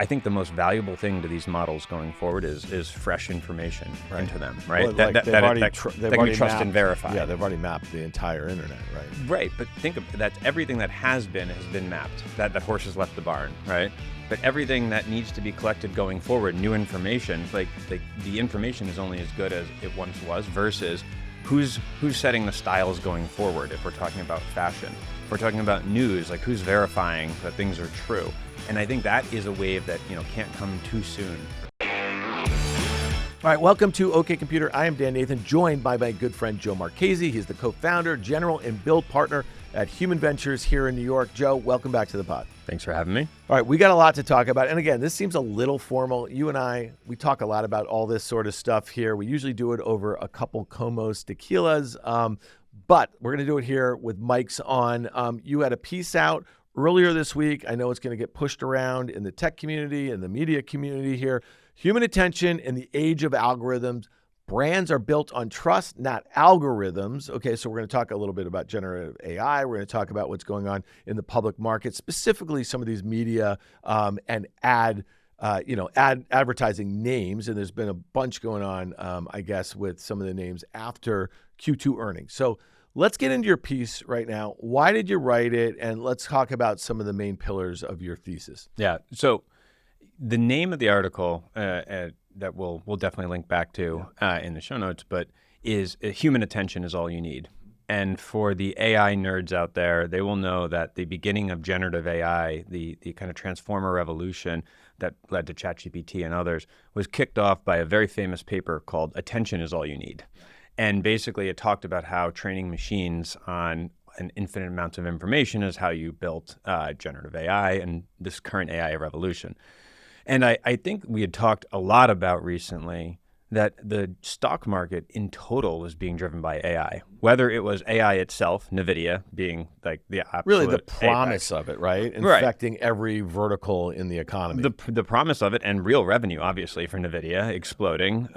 I think the most valuable thing to these models going forward is fresh information into them, right? Well, that they've can already be trusted and verified. Yeah, they've already mapped the entire internet, right? Right, but think of that. Everything that has been mapped. That horse has left the barn, right? But everything that needs to be collected going forward, new information, like the information is only as good as it once was. Versus who's setting the styles going forward. If we're talking about fashion, if we're talking about news, like who's verifying that things are true. And I think that is a wave that can't come too soon. All right, welcome to OK Computer. I am Dan Nathan, joined by my good friend Joe Marchese. He's the co-founder, general, and build partner at Human Ventures here in New York. Joe, welcome back to the pod. Thanks for having me. All right, we got a lot to talk about. And again, this seems a little formal. You and I, we talk a lot about all this sort of stuff here. We usually do it over a couple Comos tequilas, but we're going to do it here with mics on. You had a piece out earlier this week. I know it's going to get pushed around in the tech community and the media community here. Human attention in the age of algorithms. Brands are built on trust, not algorithms. Okay, so we're going to talk a little bit about generative AI. We're going to talk about what's going on in the public market, specifically some of these media and advertising names. And there's been a bunch going on, I guess, with some of the names after Q2 earnings. So let's get into your piece right now. Why did you write it? And let's talk about some of the main pillars of your thesis. Yeah. So the name of the article that we'll definitely link back to in the show notes, but is human attention is all you need. And for the AI nerds out there, they will know that the beginning of generative AI, the kind of transformer revolution that led to ChatGPT and others, was kicked off by a very famous paper called Attention is All You Need. And basically it talked about how training machines on an infinite amount of information is how you built generative AI and this current AI revolution. And I think we had talked a lot about recently that the stock market in total was being driven by AI, whether it was AI itself, NVIDIA being like the absolute really the promise of it, right? Infecting every vertical in the economy. The promise of it and real revenue, obviously, for NVIDIA exploding.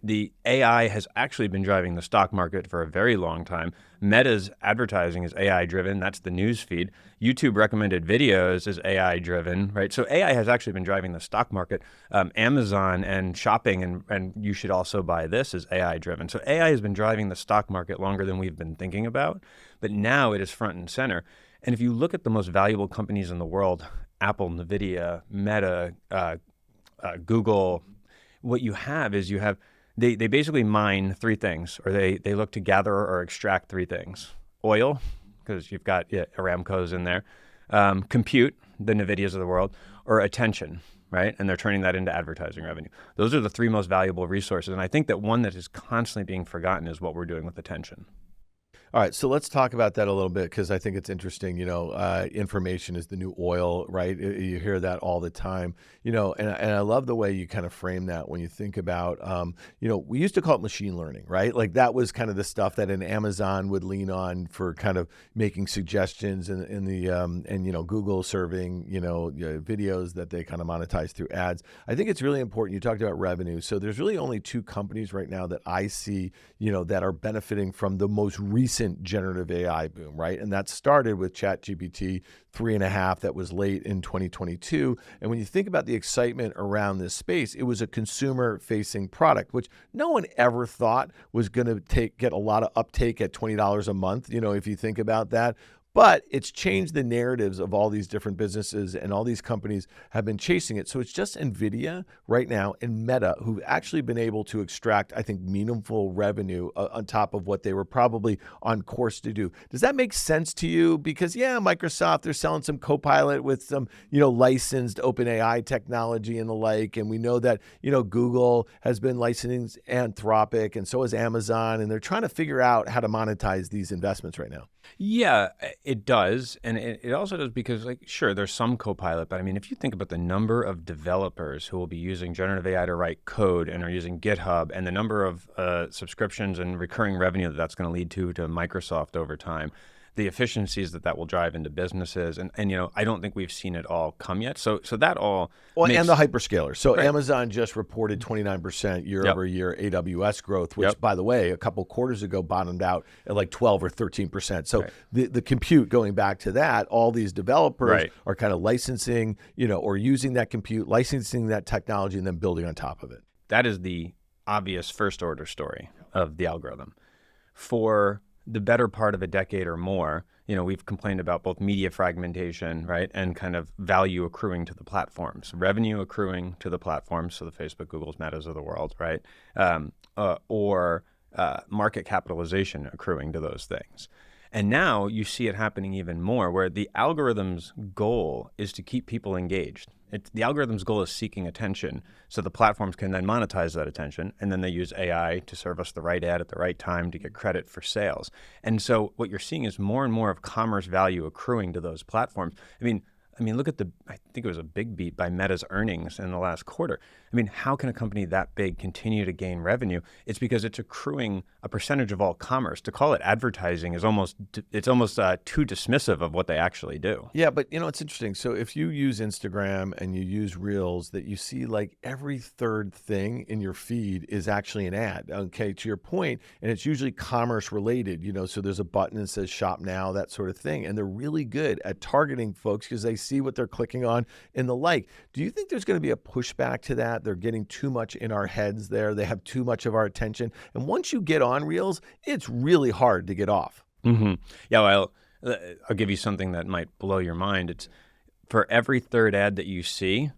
The AI has actually been driving the stock market for a very long time. Meta's advertising is AI driven. That's the news feed. YouTube recommended videos is AI driven, right? So AI has actually been driving the stock market. Amazon and shopping and you should also buy this is AI driven. So AI has been driving the stock market longer than we've been thinking about, but now it is front and center. And if you look at the most valuable companies in the world, Apple, NVIDIA, Meta, Google, what you have is they basically mine three things, or they look to gather or extract three things. Oil, because you've got Aramco's in there, compute, the NVIDIAs of the world, or attention, right? And they're turning that into advertising revenue. Those are the three most valuable resources. And I think that one that is constantly being forgotten is what we're doing with attention. All right, so let's talk about that a little bit because I think it's interesting. Information is the new oil, right? You hear that all the time. And I love the way you kind of frame that when you think about, we used to call it machine learning, right? Like that was kind of the stuff that an Amazon would lean on for kind of making suggestions and Google serving, videos that they kind of monetize through ads. I think it's really important. You talked about revenue. So there's really only two companies right now that I see, that are benefiting from the most recent generative AI boom, right? And that started with ChatGPT 3.5 that was late in 2022. And when you think about the excitement around this space, it was a consumer-facing product, which no one ever thought was going to get a lot of uptake at $20 a month, if you think about that. But it's changed the narratives of all these different businesses, and all these companies have been chasing it. So it's just NVIDIA right now and Meta who've actually been able to extract, I think, meaningful revenue on top of what they were probably on course to do. Does that make sense to you? Because, Microsoft, they're selling some Copilot with some, licensed OpenAI technology and the like. And we know that, Google has been licensing Anthropic, and so has Amazon. And they're trying to figure out how to monetize these investments right now. Yeah, it does. And it also does because, sure, there's some Copilot, but I mean, if you think about the number of developers who will be using generative AI to write code and are using GitHub, and the number of subscriptions and recurring revenue that's going to lead to Microsoft over time, the efficiencies that will drive into businesses. And I don't think we've seen it all come yet. So that all Well, makes, and the hyperscalers. So right. Amazon just reported 29% year Yep. over year AWS growth, which, Yep. by the way, a couple quarters ago bottomed out at like 12 or 13%. So Right. the compute, going back to that, all these developers Right. are kind of licensing, or using that compute, licensing that technology, and then building on top of it. That is the obvious first order story of the algorithm. For the better part of a decade or more, we've complained about both media fragmentation, right, and kind of value accruing to the platforms, revenue accruing to the platforms, so the Facebook, Googles, Metas of the world, right, or market capitalization accruing to those things. And now you see it happening even more, where the algorithm's goal is to keep people engaged. The algorithm's goal is seeking attention, so the platforms can then monetize that attention, and then they use AI to serve us the right ad at the right time to get credit for sales. And so what you're seeing is more and more of commerce value accruing to those platforms. I mean, look at I think it was a big beat by Meta's earnings in the last quarter. I mean, how can a company that big continue to gain revenue? It's because it's accruing a percentage of all commerce. To call it advertising is almost too dismissive of what they actually do. Yeah, but it's interesting. So if you use Instagram and you use Reels, that you see like every third thing in your feed is actually an ad. Okay, to your point, and it's usually commerce related. So there's a button that says shop now, that sort of thing, and they're really good at targeting folks because they see what they're clicking on and the like. Do you think there's going to be a pushback to that? They're getting too much in our heads there. They have too much of our attention, and once you get on Reels, it's really hard to get off. Mm-hmm. Yeah, well, I'll give you something that might blow your mind. It's for every third ad that you see,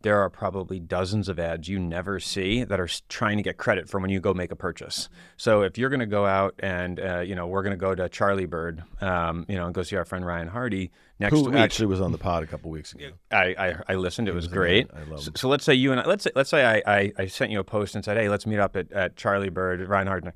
there are probably dozens of ads you never see that are trying to get credit for when you go make a purchase. So if you're going to go out and, we're going to go to Charlie Bird, and go see our friend Ryan Hardy next Who week. actually was on the pod a couple weeks ago. I listened. It was great. I love him. So let's say you and let's say I sent you a post and said, hey, let's meet up at Charlie Bird, Ryan Hardy.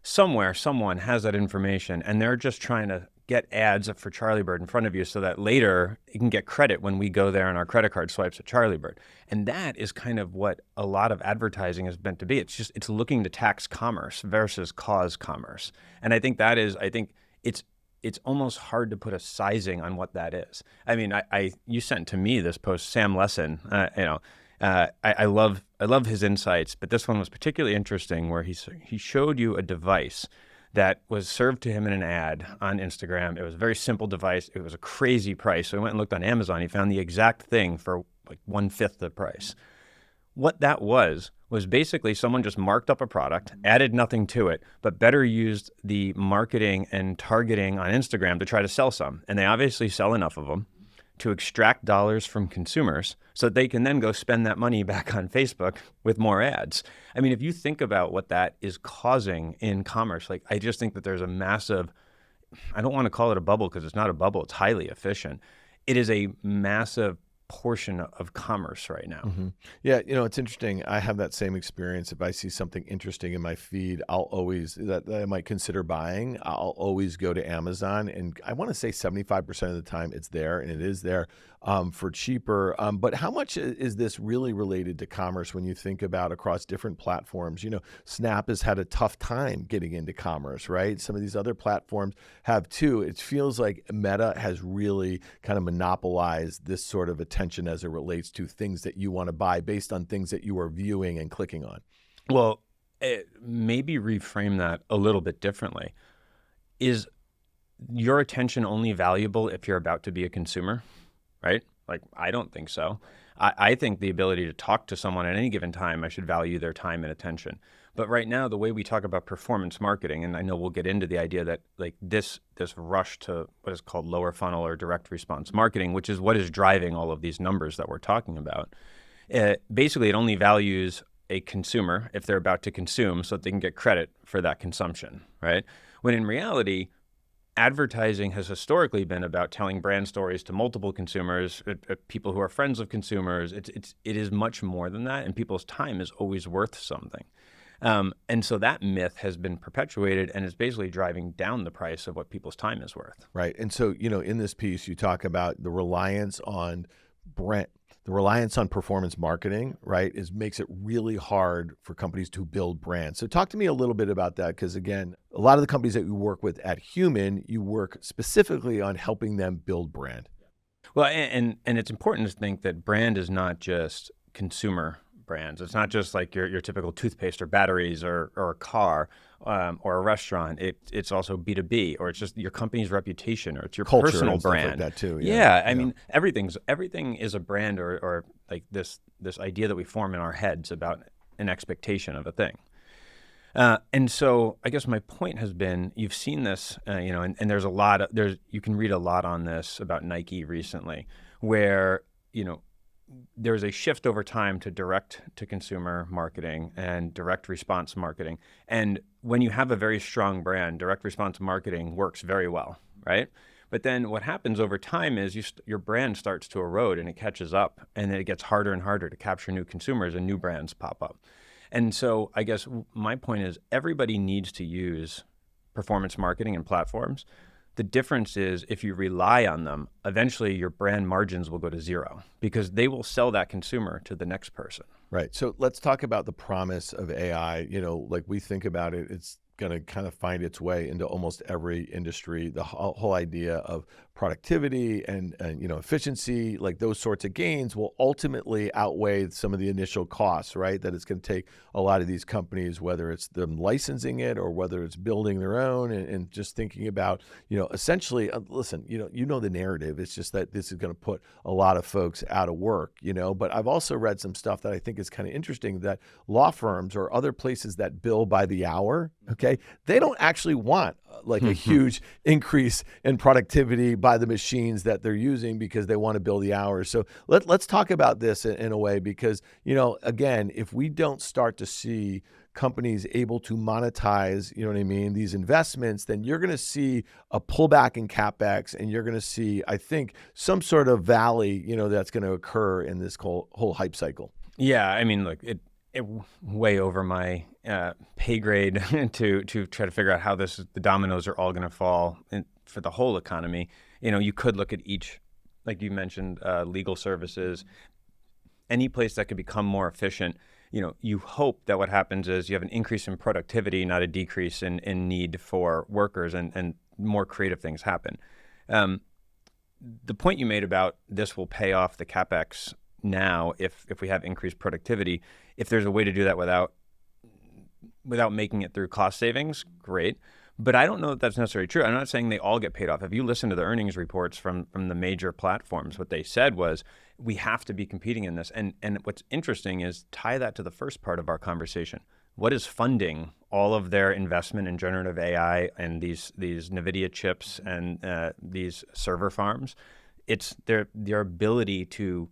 Somewhere, someone has that information, and they're just trying to get ads for Charlie Bird in front of you so that later you can get credit when we go there and our credit card swipes at Charlie Bird. And that is kind of what a lot of advertising is meant to be. It's looking to tax commerce versus cause commerce. And I think it's almost hard to put a sizing on what that is. I mean, you sent to me this post, Sam Lessin, I love his insights, but this one was particularly interesting where he showed you a device that was served to him in an ad on Instagram. It was a very simple device. It was a crazy price. So he went and looked on Amazon. He found the exact thing for like 1/5 the price. What that was basically someone just marked up a product, added nothing to it, but better used the marketing and targeting on Instagram to try to sell some. And they obviously sell enough of them to extract dollars from consumers so that they can then go spend that money back on Facebook with more ads. I mean, if you think about what that is causing in commerce, like I just think that there's a massive, I don't want to call it a bubble because it's not a bubble, it's highly efficient. It is a massive portion of commerce right now. Mm-hmm. Yeah, it's interesting. I have that same experience. If I see something interesting in my feed, I'll always, that I might consider buying, I'll always go to Amazon. And I want to say 75% of the time it's there, and it is there for cheaper. But how much is this really related to commerce when you think about across different platforms? Snap has had a tough time getting into commerce, right? Some of these other platforms have too. It feels like Meta has really kind of monopolized this sort of attention as it relates to things that you want to buy based on things that you are viewing and clicking on. Well, maybe reframe that a little bit differently. Is your attention only valuable if you're about to be a consumer, right? Like, I don't think so. I think the ability to talk to someone at any given time, I should value their time and attention. But right now, the way we talk about performance marketing, and I know we'll get into the idea that like this rush to what is called lower funnel or direct response marketing, which is what is driving all of these numbers that we're talking about. Basically, it only values a consumer if they're about to consume so that they can get credit for that consumption, right? When in reality, advertising has historically been about telling brand stories to multiple consumers, people who are friends of consumers. It is much more than that, and people's time is always worth something. And so that myth has been perpetuated and is basically driving down the price of what people's time is worth. Right. And so, in this piece, you talk about the reliance on the reliance on performance marketing, right, makes it really hard for companies to build brands. So talk to me a little bit about that, because again, a lot of the companies that you work with at Human, you work specifically on helping them build brand. Well, and it's important to think that brand is not just consumer brands. It's not just like your typical toothpaste or batteries or a car or a restaurant. It's also B2B, or it's just your company's reputation, or it's your Culture personal and stuff brand. like that too. Yeah, I mean, everything is a brand, or like this idea that we form in our heads about an expectation of a thing. And so I guess my point has been, you've seen this, and there's you can read a lot on this about Nike recently, where, there's a shift over time to direct to consumer marketing and direct response marketing. And when you have a very strong brand, direct response marketing works very well, right? But then what happens over time is your brand starts to erode and it catches up, and then it gets harder and harder to capture new consumers and new brands pop up. And so I guess my point is, everybody needs to use performance marketing and platforms. The difference is, if you rely on them, eventually your brand margins will go to zero, because they will sell that consumer to the next person. Right. So let's talk about the promise of AI. Like we think about it, it's going to kind of find its way into almost every industry. The whole idea of productivity and efficiency, like those sorts of gains, will ultimately outweigh some of the initial costs, right? That it's going to take a lot of these companies, whether it's them licensing it or whether it's building their own, and just thinking about, essentially, listen, the narrative. It's just that this is going to put a lot of folks out of work, but I've also read some stuff that I think is kind of interesting, that law firms or other places that bill by the hour, okay, they don't actually want like a huge increase in productivity by the machines that they're using, because they want to bill the hours. So let's talk about this in a way, because, again, if we don't start to see companies able to monetize, these investments, then you're going to see a pullback in CapEx, and you're going to see, I think, some sort of valley, that's going to occur in this whole hype cycle. Yeah, I mean, look, it way over my pay grade to try to figure out how the dominoes are all going to fall for the whole economy. You could look at each, like you mentioned, legal services, any place that could become more efficient. You hope that what happens is you have an increase in productivity, not a decrease in need for workers, and more creative things happen. The point you made about this will pay off the CapEx now if we have increased productivity. If there's a way to do that without making it through cost savings, great. But I don't know that that's necessarily true. I'm not saying they all get paid off. If you listen to the earnings reports from the major platforms, what they said was, we have to be competing in this. And what's interesting is, tie that to the first part of our conversation. What is funding all of their investment in generative AI and these NVIDIA chips and these server farms? It's their ability to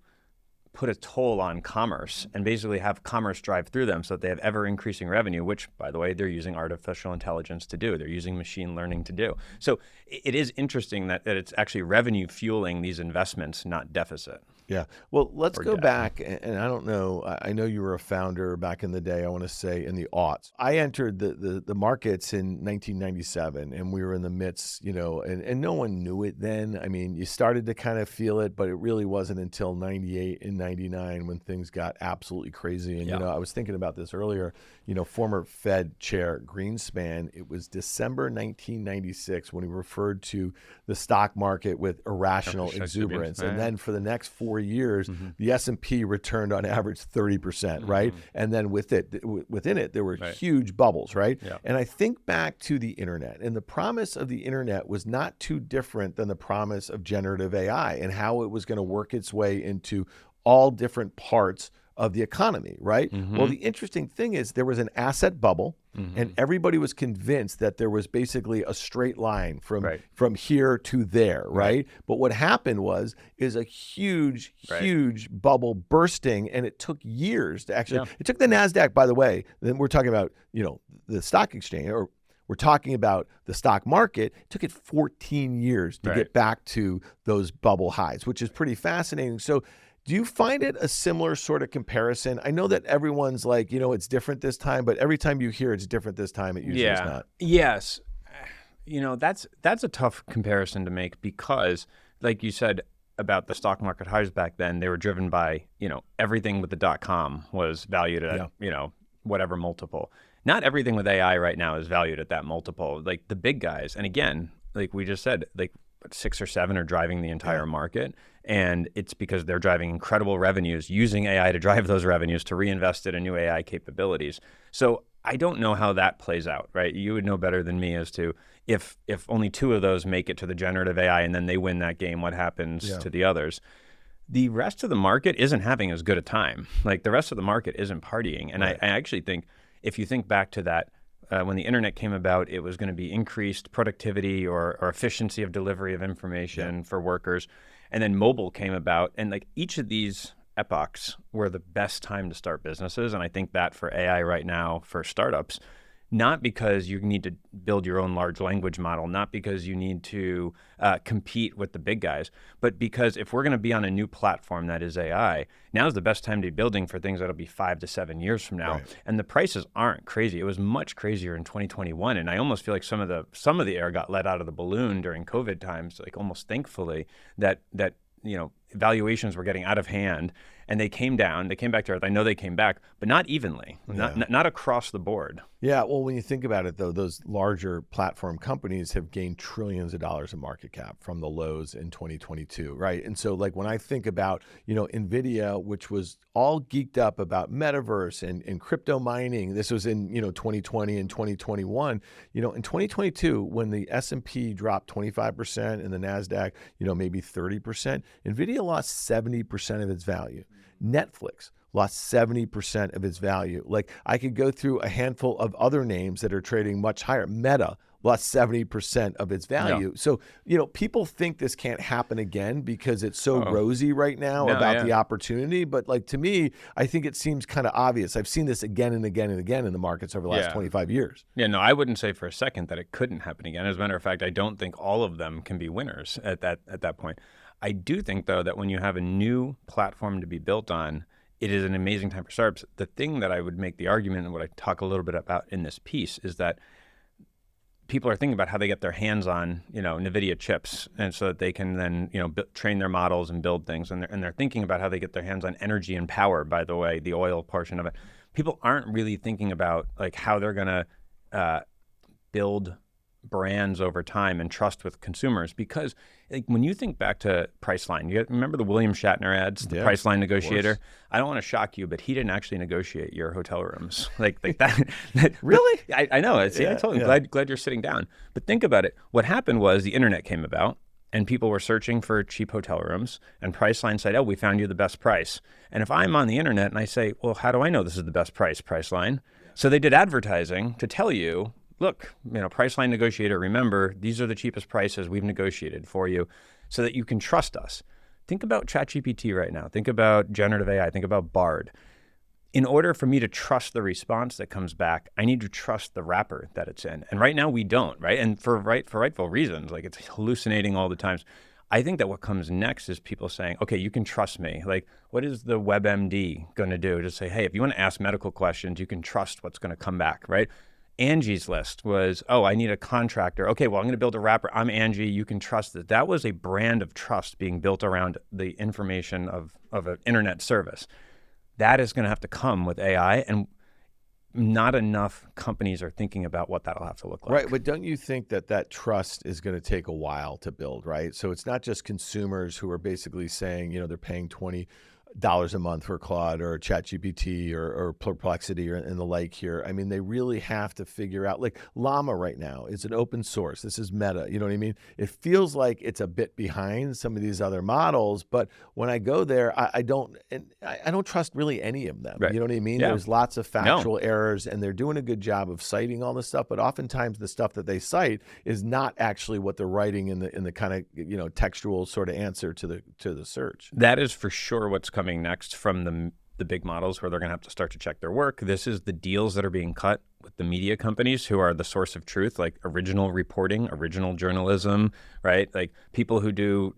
put a toll on commerce and basically have commerce drive through them, so that they have ever increasing revenue, which, by the way, they're using artificial intelligence to do. They're using machine learning to do. So it is interesting that it's actually revenue fueling these investments, not deficit. Yeah. Well, let's go back, and I don't know, I know you were a founder back in the day, I want to say in the aughts. I entered the markets in 1997, and we were in the midst, and no one knew it then. I mean, you started to kind of feel it, but it really wasn't until 98 and 99 when things got absolutely crazy. And, I was thinking about this earlier, former Fed Chair Greenspan, it was December 1996 when he referred to the stock market with irrational exuberance. And then for the next 4 years, the S&P returned on average 30%, right? And then within it, there were huge bubbles, right? Yeah. And I think back to the internet, and the promise of the internet was not too different than the promise of generative AI and how it was going to work its way into all different parts of the economy, right? Well, the interesting thing is, there was an asset bubble, and everybody was convinced that there was basically a straight line from here to there, right? But what happened is a huge bubble bursting, and it took years to actually, it took the NASDAQ, by the way, then we're talking about, the stock exchange, or we're talking about the stock market, it took it 14 years to get back to those bubble highs, which is pretty fascinating. So do you find it a similar sort of comparison? I know that everyone's like, it's different this time, but every time you hear it's different this time, it usually is not. Yes. That's a tough comparison to make, because, like you said, about the stock market highs back then, they were driven by, everything with the .com was valued at, whatever multiple. Not everything with AI right now is valued at that multiple. Like the big guys, and again, like we just said, like 6 or 7 are driving the entire market, and it's because they're driving incredible revenues, using AI to drive those revenues to reinvest it in new AI capabilities. So I don't know how that plays out, right? You would know better than me as to if only 2 of those make it to the generative AI and then they win that game, what happens to the others? The rest of the market isn't having as good a time. Like the rest of the market isn't partying. And I actually think if you think back to that, when the internet came about, it was going to be increased productivity or efficiency of delivery of information for workers. And then mobile came about. And like each of these epochs were the best time to start businesses. And I think that for AI right now, for startups, not because you need to build your own large language model, not because you need to compete with the big guys, but because if we're going to be on a new platform that is AI, now's the best time to be building for things that'll be 5 to 7 years from now. Right. And the prices aren't crazy. It was much crazier in 2021. And I almost feel like some of the air got let out of the balloon during COVID times, like almost thankfully that valuations were getting out of hand, and they came down. They came back to earth. I know they came back, but not evenly, not across the board. Yeah, well, when you think about it, though, those larger platform companies have gained trillions of dollars in market cap from the lows in 2022, right? And so, like, when I think about, NVIDIA, which was all geeked up about metaverse and crypto mining, this was in, 2020 and 2021. In 2022, when the S&P dropped 25% and the NASDAQ, maybe 30%, NVIDIA lost 70% of its value. Netflix lost 70% of its value. Like I could go through a handful of other names that are trading much higher. Meta lost 70% of its value. Yeah. So, people think this can't happen again because it's so rosy right now about the opportunity. But like, to me, I think it seems kind of obvious. I've seen this again and again and again in the markets over the last 25 years. Yeah, no, I wouldn't say for a second that it couldn't happen again. As a matter of fact, I don't think all of them can be winners at that point. I do think, though, that when you have a new platform to be built on, it is an amazing time for startups. The thing that I would make the argument, and what I talk a little bit about in this piece, is that people are thinking about how they get their hands on, NVIDIA chips, and so that they can then, train their models and build things. And they're thinking about how they get their hands on energy and power, by the way, the oil portion of it. People aren't really thinking about like how they're going to build brands over time and trust with consumers, because like, when you think back to Priceline, you remember the William Shatner ads, the Priceline negotiator? I don't want to shock you, but he didn't actually negotiate your hotel rooms like that. Really? I know. I told him, glad you're sitting down. But think about it. What happened was the internet came about, and people were searching for cheap hotel rooms, and Priceline said, we found you the best price. And if I'm on the internet and I say, well, how do I know this is the best price, Priceline? So they did advertising to tell you, look, Priceline negotiator, remember, these are the cheapest prices we've negotiated for you so that you can trust us. Think about ChatGPT right now. Think about generative AI. Think about Bard. In order for me to trust the response that comes back, I need to trust the wrapper that it's in. And right now we don't, right? And for rightful reasons, like it's hallucinating all the times. I think that what comes next is people saying, okay, you can trust me. Like, what is the WebMD going to do? Just say, hey, if you want to ask medical questions, you can trust what's going to come back, right? Angie's List was, I need a contractor. Okay, well, I'm going to build a wrapper. I'm Angie. You can trust it. That was a brand of trust being built around the information of an internet service. That is going to have to come with AI, and not enough companies are thinking about what that'll have to look like. Right, but don't you think that trust is going to take a while to build, right? So it's not just consumers who are basically saying, they're paying $20 a month for Claude or ChatGPT or Perplexity and the like here. I mean, they really have to figure out, like Llama right now is an open source. This is Meta, you know what I mean? It feels like it's a bit behind some of these other models, but when I go there, I don't trust really any of them. Right. You know what I mean? Yeah. There's lots of factual errors, and they're doing a good job of citing all this stuff, but oftentimes the stuff that they cite is not actually what they're writing in the kind of, textual sort of answer to the search. That is for sure what's coming next from the big models, where they're going to have to start to check their work. This is the deals that are being cut with the media companies who are the source of truth, like original reporting, original journalism, right? Like people who do,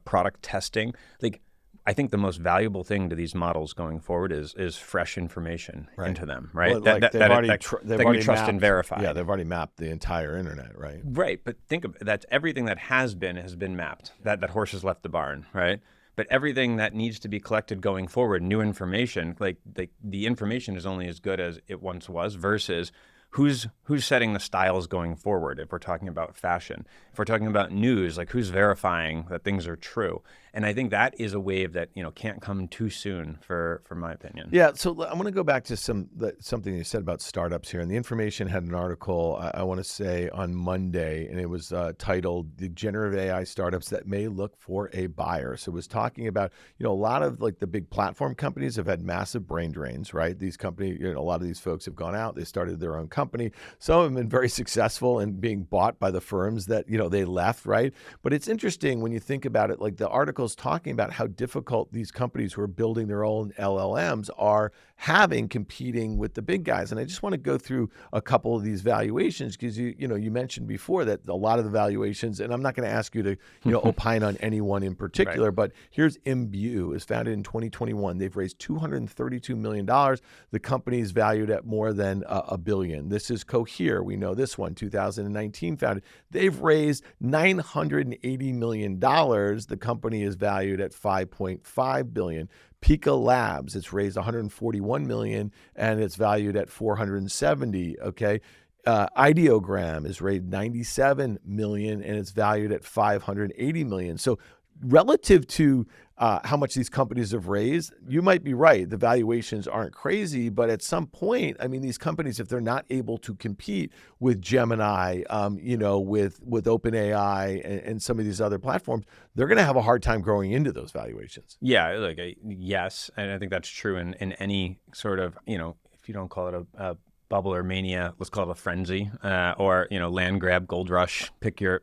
product testing. Like I think the most valuable thing to these models going forward is fresh information into them, right? Well, like they've already trust and verify. Yeah, they've already mapped the entire internet, right? Right, but think of that's everything that has been mapped. That horse has left the barn, right? But everything that needs to be collected going forward, new information, like the information is only as good as it once was versus who's setting the styles going forward. If we're talking about fashion, if we're talking about news, like who's verifying that things are true. And I think that is a wave that can't come too soon, for my opinion. Yeah, so I'm going to go back to something you said about startups here. And The Information had an article, I want to say on Monday, and it was titled "The Generative AI Startups That May Look for a Buyer." So it was talking about, a lot of like the big platform companies have had massive brain drains, right? These companies, a lot of these folks have gone out, they started their own company. Some have been very successful in being bought by the firms that, they left, right? But it's interesting when you think about it, like the article's talking about how difficult these companies who are building their own LLMs are having competing with the big guys. And I just want to go through a couple of these valuations because you mentioned before that a lot of the valuations, and I'm not going to ask you to opine on anyone in particular, but here's Imbue, is founded in 2021. They've raised $232 million. The company is valued at more than $1 billion. This is Cohere. We know this one, 2019 founded. They've raised $980 million. The company is valued at $5.5 billion. Pika Labs, it's raised $141 million and it's valued at $470. Okay. Ideogram is raised $97 million and it's valued at $580 million. So relative to how much these companies have raised, you might be right. The valuations aren't crazy, but at some point, I mean, these companies, if they're not able to compete with Gemini, with OpenAI and some of these other platforms, they're going to have a hard time growing into those valuations. Yeah, yes, and I think that's true in any sort of, if you don't call it a bubble or mania, let's call it a frenzy, or land grab, gold rush. Pick your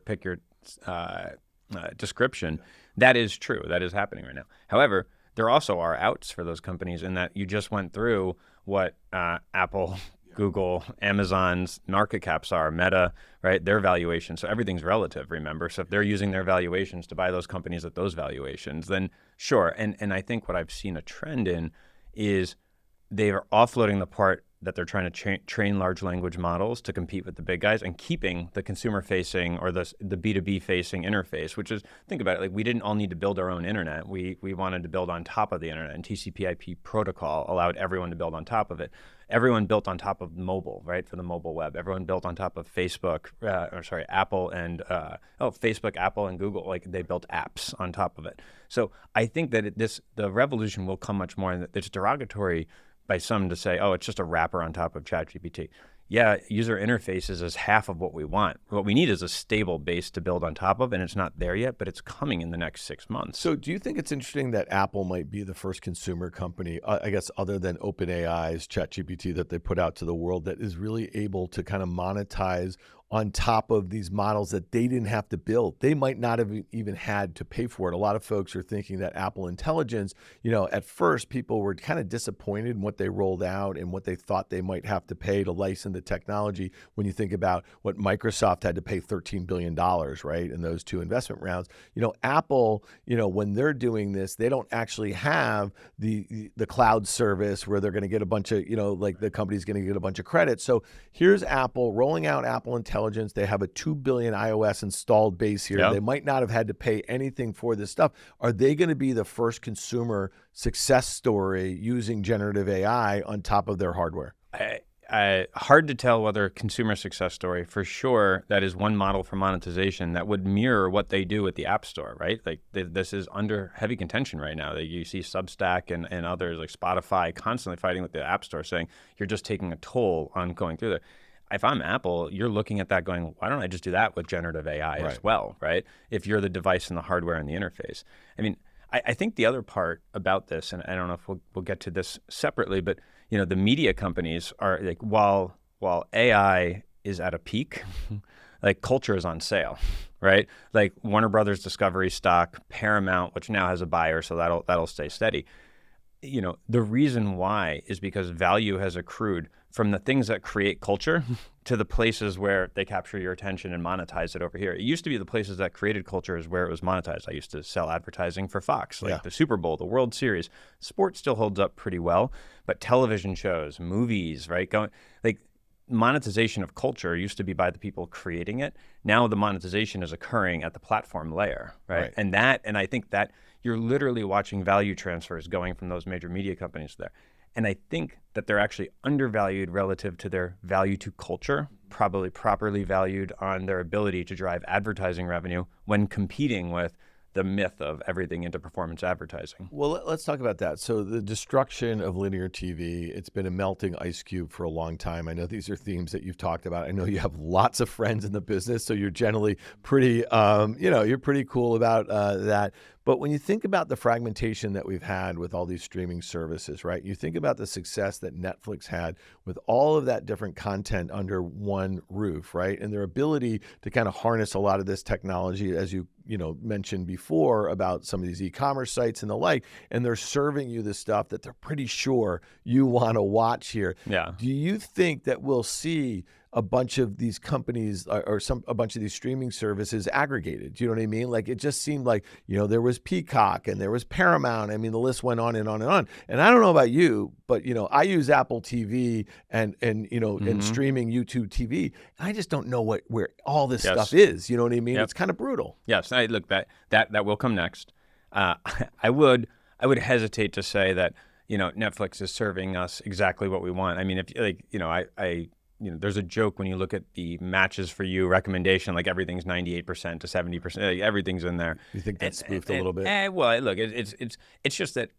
description. That is true. That is happening right now. However, there also are outs for those companies in that you just went through what Apple, Google, Amazon's market caps are, Meta, right? Their valuations. So everything's relative, remember? So if they're using their valuations to buy those companies at those valuations, then sure. And I think what I've seen a trend in is they are offloading the part that they're trying to train large language models to compete with the big guys and keeping the consumer facing or the B2B facing interface, which is, think about it, like we didn't all need to build our own internet. We wanted to build on top of the internet, and TCP/IP protocol allowed everyone to build on top of it. Everyone built on top of mobile, right, for the mobile web. Everyone built on top of Apple and Facebook, Apple, and Google. Like they built apps on top of it. So I think that the revolution will come much more, and it's derogatory by some to say, oh, it's just a wrapper on top of ChatGPT. Yeah, user interfaces is half of what we want. What we need is a stable base to build on top of, and it's not there yet, but it's coming in the next 6 months. So do you think it's interesting that Apple might be the first consumer company, I guess, other than OpenAI's ChatGPT that they put out to the world, that is really able to kind of monetize on top of these models that they didn't have to build? They might not have even had to pay for it. A lot of folks are thinking that Apple Intelligence, at first people were kind of disappointed in what they rolled out and what they thought they might have to pay to license the technology. When you think about what Microsoft had to pay $13 billion, right, in those two investment rounds, Apple, when they're doing this, they don't actually have the cloud service where they're going to get a bunch of, like the company's going to get a bunch of credit. So here's Apple rolling out Apple Intelligence. They have a 2 billion iOS installed base here. Yep. They might not have had to pay anything for this stuff. Are they going to be the first consumer success story using generative AI on top of their hardware? Hard to tell whether consumer success story. For sure, that is one model for monetization that would mirror what they do at the App Store, right? Like this is under heavy contention right now. You see Substack and others like Spotify constantly fighting with the App Store, saying you're just taking a toll on going through there. If I'm Apple, you're looking at that going, why don't I just do that with generative AI as well, right? If you're the device and the hardware and the interface. I mean, I think the other part about this, and I don't know if we'll get to this separately, but the media companies are like, while AI is at a peak, like culture is on sale, right? Like Warner Brothers Discovery stock, Paramount, which now has a buyer, so that'll stay steady. the reason why is because value has accrued from the things that create culture to the places where they capture your attention and monetize it over here. It used to be the places that created culture is where it was monetized. I used to sell advertising for Fox, like the Super Bowl, the World Series. Sports still holds up pretty well, but television shows, movies, right? Monetization of culture used to be by the people creating it. Now the monetization is occurring at the platform layer, right? And I think that you're literally watching value transfers going from those major media companies there. And I think that they're actually undervalued relative to their value to culture, probably properly valued on their ability to drive advertising revenue when competing with the myth of everything into performance advertising. Well, let's talk about that. So the destruction of linear TV, it's been a melting ice cube for a long time. I know these are themes that you've talked about. I know you have lots of friends in the business, so you're generally pretty, you're pretty cool about that. But when you think about the fragmentation that we've had with all these streaming services, right? You think about the success that Netflix had with all of that different content under one roof, right? And their ability to kind of harness a lot of this technology, as you mentioned before about some of these e-commerce sites and the like, and they're serving you the stuff that they're pretty sure you want to watch here. Yeah. Do you think that we'll see a bunch of these companies or a bunch of these streaming services aggregated? Do you know what I mean? Like, it just seemed like, there was Peacock and there was Paramount. I mean, the list went on and on and on. And I don't know about you, but, I use Apple TV and streaming YouTube TV. And I just don't know where all this stuff is. You know what I mean? Yep. It's kind of brutal. Yes. Look, that will come next. I would hesitate to say that, Netflix is serving us exactly what we want. I mean, there's a joke when you look at the matches for you recommendation, like everything's 98% to 70%, like everything's in there. You think that's spoofed a little bit? Well, look, it's just that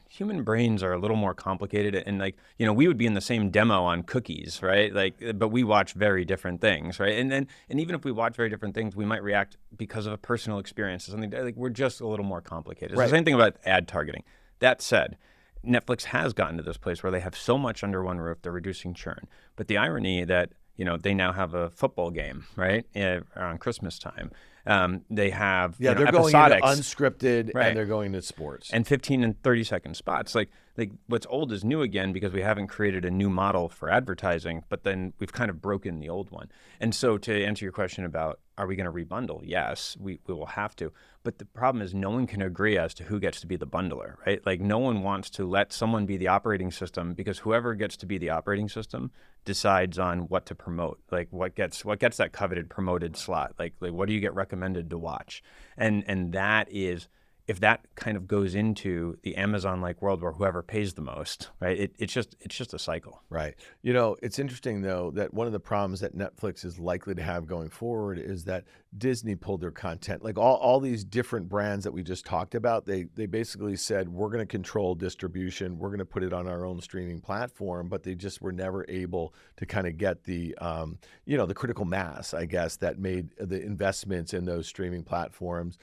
human brains are a little more complicated, and we would be in the same demo on cookies, right? But we watch very different things, right? And even if we watch very different things, we might react because of a personal experience or something. We're just a little more complicated. It's the same thing about ad targeting. That said, Netflix has gotten to this place where they have so much under one roof, they're reducing churn. But the irony that, they now have a football game, right, around Christmas time. They have they're episodics, going into unscripted, right, and they're going to sports. And 15 and 30-second spots. Like what's old is new again because we haven't created a new model for advertising, but then we've kind of broken the old one. And so to answer your question about are we going to rebundle? Yes, we will have to. But the problem is no one can agree as to who gets to be the bundler, right? Like no one wants to let someone be the operating system because whoever gets to be the operating system decides on what to promote, like what gets that coveted promoted slot, like what do you get recommended to watch, and that is, if that kind of goes into the Amazon-like world where whoever pays the most, right? It's just a cycle. Right. It's interesting though that one of the problems that Netflix is likely to have going forward is that Disney pulled their content. Like all these different brands that we just talked about, they basically said we're going to control distribution, we're going to put it on our own streaming platform, but they just were never able to kind of get the the critical mass, I guess, that made the investments in those streaming platforms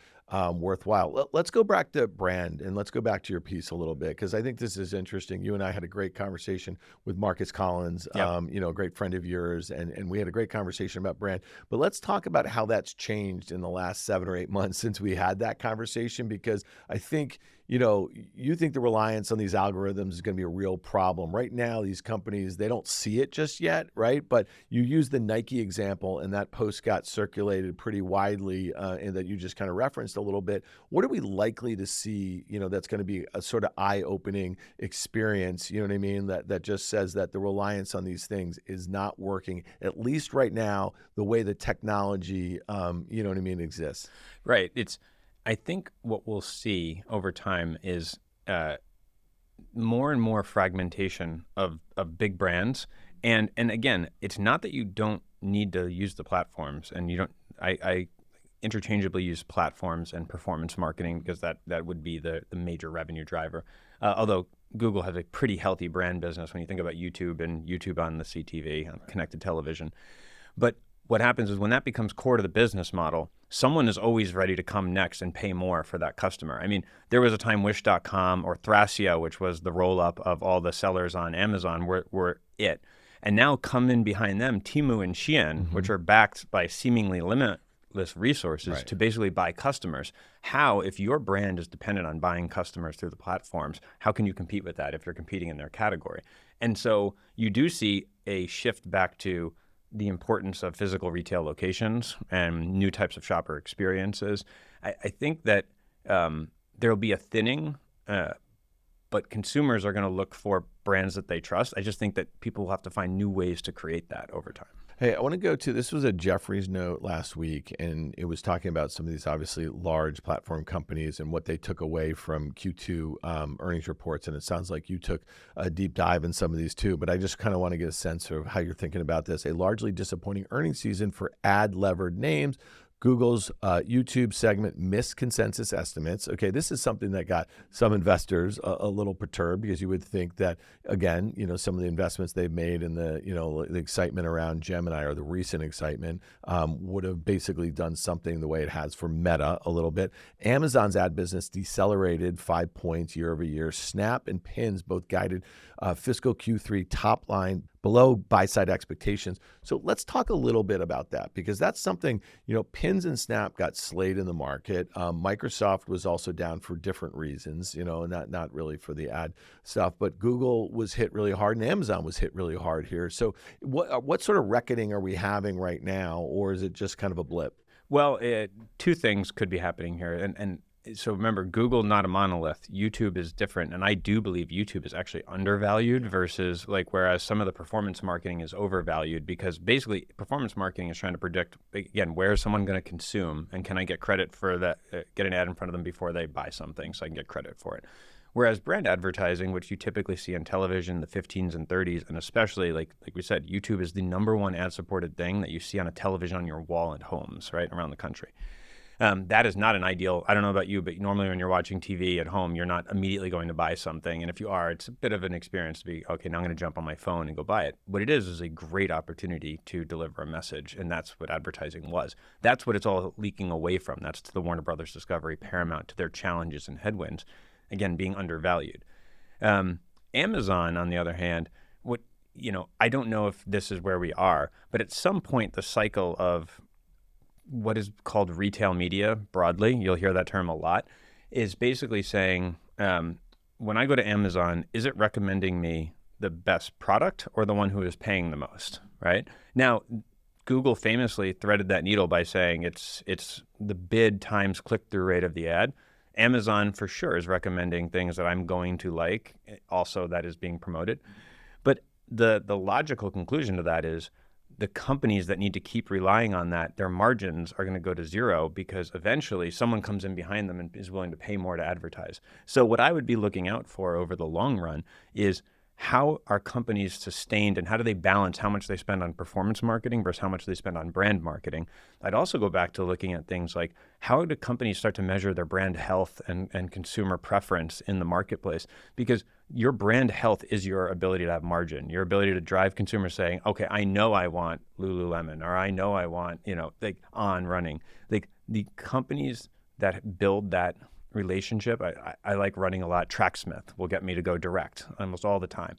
worthwhile. Let's go back to brand and let's go back to your piece a little bit because I think this is interesting. You and I had a great conversation with Marcus Collins, a great friend of yours, and we had a great conversation about brand. But let's talk about how that's changed in the last 7 or 8 months since we had that conversation, because I think you think the reliance on these algorithms is going to be a real problem. Right now, these companies, they don't see it just yet, right? But you use the Nike example, and that post got circulated pretty widely, and that you just kind of referenced a little bit. What are we likely to see, that's going to be a sort of eye-opening experience, you know what I mean, that just says that the reliance on these things is not working, at least right now, the way the technology, you know what I mean, exists? Right. I think what we'll see over time is more and more fragmentation of big brands. And again, it's not that you don't need to use the platforms, and you don't. I interchangeably use platforms and performance marketing because that would be the major revenue driver. Although Google has a pretty healthy brand business when you think about YouTube and YouTube on the CTV, on connected television. But what happens is when that becomes core to the business model, someone is always ready to come next and pay more for that customer. I mean, there was a time Wish.com or Thrasio, which was the roll-up of all the sellers on Amazon, were it. And now come in behind them, Temu and Shein, which are backed by seemingly limitless resources Right. to basically buy customers. How, if your brand is dependent on buying customers through the platforms, how can you compete with that if you're competing in their category? And so you do see a shift back to the importance of physical retail locations and new types of shopper experiences. I think that there will be a thinning, but consumers are going to look for brands that they trust. I just think that people will have to find new ways to create that over time. Hey, I want to go to this was a Jeffries note last week, and it was talking about some of these obviously large platform companies and what they took away from Q2 earnings reports. And it sounds like you took a deep dive in some of these too, but I just kind of want to get a sense of how you're thinking about this. A largely disappointing earnings season for ad levered names. Google's YouTube segment missed consensus estimates. Okay, this is something that got some investors a little perturbed because you would think that, again, some of the investments they've made and the excitement around Gemini or the recent excitement would have basically done something the way it has for Meta a little bit. Amazon's ad business decelerated 5 points year over year. Snap and Pins both guided fiscal Q3 top line below buy-side expectations. So let's talk a little bit about that because that's something, Pins and Snap got slayed in the market. Microsoft was also down for different reasons, not really for the ad stuff, but Google was hit really hard and Amazon was hit really hard here. So what sort of reckoning are we having right now, or is it just kind of a blip? Well, two things could be happening here. And so remember, Google, not a monolith. YouTube is different. And I do believe YouTube is actually undervalued versus whereas some of the performance marketing is overvalued because basically performance marketing is trying to predict, again, where is someone going to consume and can I get credit for that, get an ad in front of them before they buy something so I can get credit for it. Whereas brand advertising, which you typically see on television, the 15s and 30s, and especially like we said, YouTube is the number one ad-supported thing that you see on a television on your wall at homes, right, around the country. That is not an ideal, I don't know about you, but normally when you're watching TV at home, you're not immediately going to buy something. And if you are, it's a bit of an experience to be, okay, now I'm going to jump on my phone and go buy it. What it is a great opportunity to deliver a message. And that's what advertising was. That's what it's all leaking away from. That's to the Warner Brothers Discovery, Paramount, to their challenges and headwinds, again, being undervalued. Amazon, on the other hand, I don't know if this is where we are, but at some point, the cycle of what is called retail media broadly, you'll hear that term a lot, is basically saying, when I go to Amazon, is it recommending me the best product or the one who is paying the most, right? Now, Google famously threaded that needle by saying it's the bid times click-through rate of the ad. Amazon for sure is recommending things that I'm going to like, also that is being promoted. But the logical conclusion to that is the companies that need to keep relying on that, their margins are going to go to zero because eventually someone comes in behind them and is willing to pay more to advertise. So what I would be looking out for over the long run is how are companies sustained and how do they balance how much they spend on performance marketing versus how much they spend on brand marketing? I'd also go back to looking at things like how do companies start to measure their brand health and consumer preference in the marketplace? Because your brand health is your ability to have margin, your ability to drive consumers saying, okay, I know I want Lululemon, or I know I want, On running. The companies that build that relationship, I like running a lot. Tracksmith will get me to go direct almost all the time.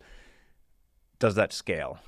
Does that scale?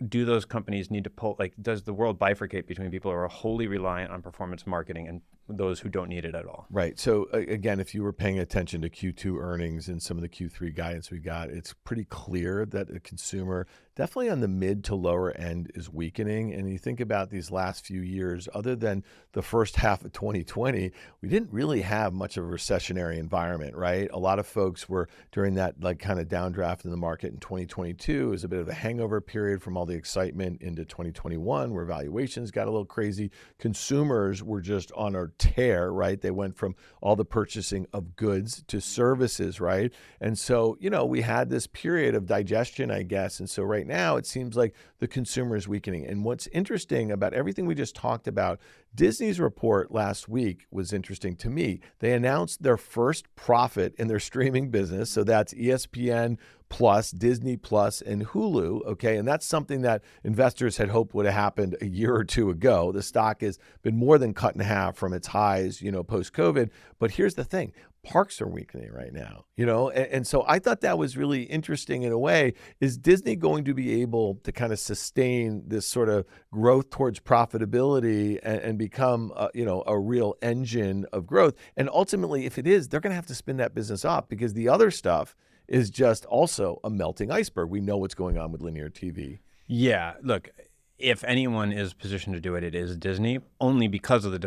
Do those companies need to pull, does the world bifurcate between people who are wholly reliant on performance marketing and those who don't need it at all? Right. So again, if you were paying attention to Q2 earnings and some of the Q3 guidance we got, it's pretty clear that the consumer definitely on the mid to lower end is weakening. And you think about these last few years, other than the first half of 2020, we didn't really have much of a recessionary environment, right? A lot of folks were during that kind of downdraft in the market in 2022 is a bit of a hangover period from all the excitement into 2021 where valuations got a little crazy. Consumers were just on a tear, right? They went from all the purchasing of goods to services, right? And so, we had this period of digestion, I guess. And so right now it seems like the consumer is weakening. And what's interesting about everything we just talked about, Disney's report last week was interesting to me. They announced their first profit in their streaming business. So that's ESPN Plus, Disney Plus, and Hulu. Okay. And that's something that investors had hoped would have happened a year or two ago. The stock has been more than cut in half from its highs, post-COVID. But here's the thing. parks are weakening right now, and so I thought that was really interesting in a way. Is Disney going to be able to kind of sustain this sort of growth towards profitability and become, a real engine of growth? And ultimately, if it is, they're going to have to spin that business off because the other stuff is just also a melting iceberg. We know what's going on with linear TV. Yeah, look, if anyone is positioned to do it, it is Disney, only because of the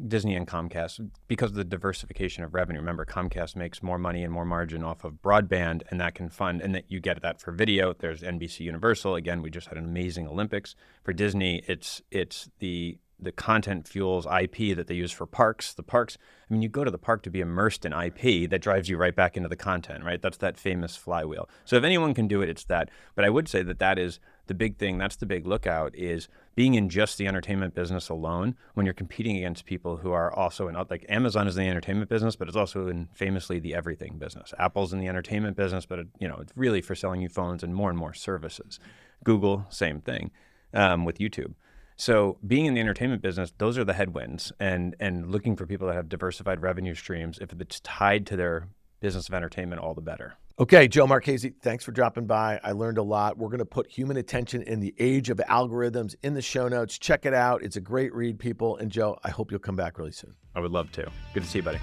Disney and Comcast, because of the diversification of revenue. Remember, Comcast makes more money and more margin off of broadband, and that can fund, and that you get that for video. There's NBC Universal. Again, we just had an amazing Olympics. For Disney, it's the content fuels IP that they use for parks. The parks, I mean, you go to the park to be immersed in IP that drives you right back into the content, right? That's that famous flywheel. So if anyone can do it, it's that. But I would say that is the big thing. That's the big lookout, is being in just the entertainment business alone when you're competing against people who are also in, like Amazon is in the entertainment business, but it's also in famously the everything business. Apple's in the entertainment business, but it's really for selling you phones and more services. Google, same thing with YouTube. So being in the entertainment business, those are the headwinds, and looking for people that have diversified revenue streams. If it's tied to their business of entertainment, all the better. Okay, Joe Marchese, thanks for dropping by. I learned a lot. We're going to put Human Attention in the Age of Algorithms in the show notes. Check it out. It's a great read, people. And Joe, I hope you'll come back really soon. I would love to. Good to see you, buddy.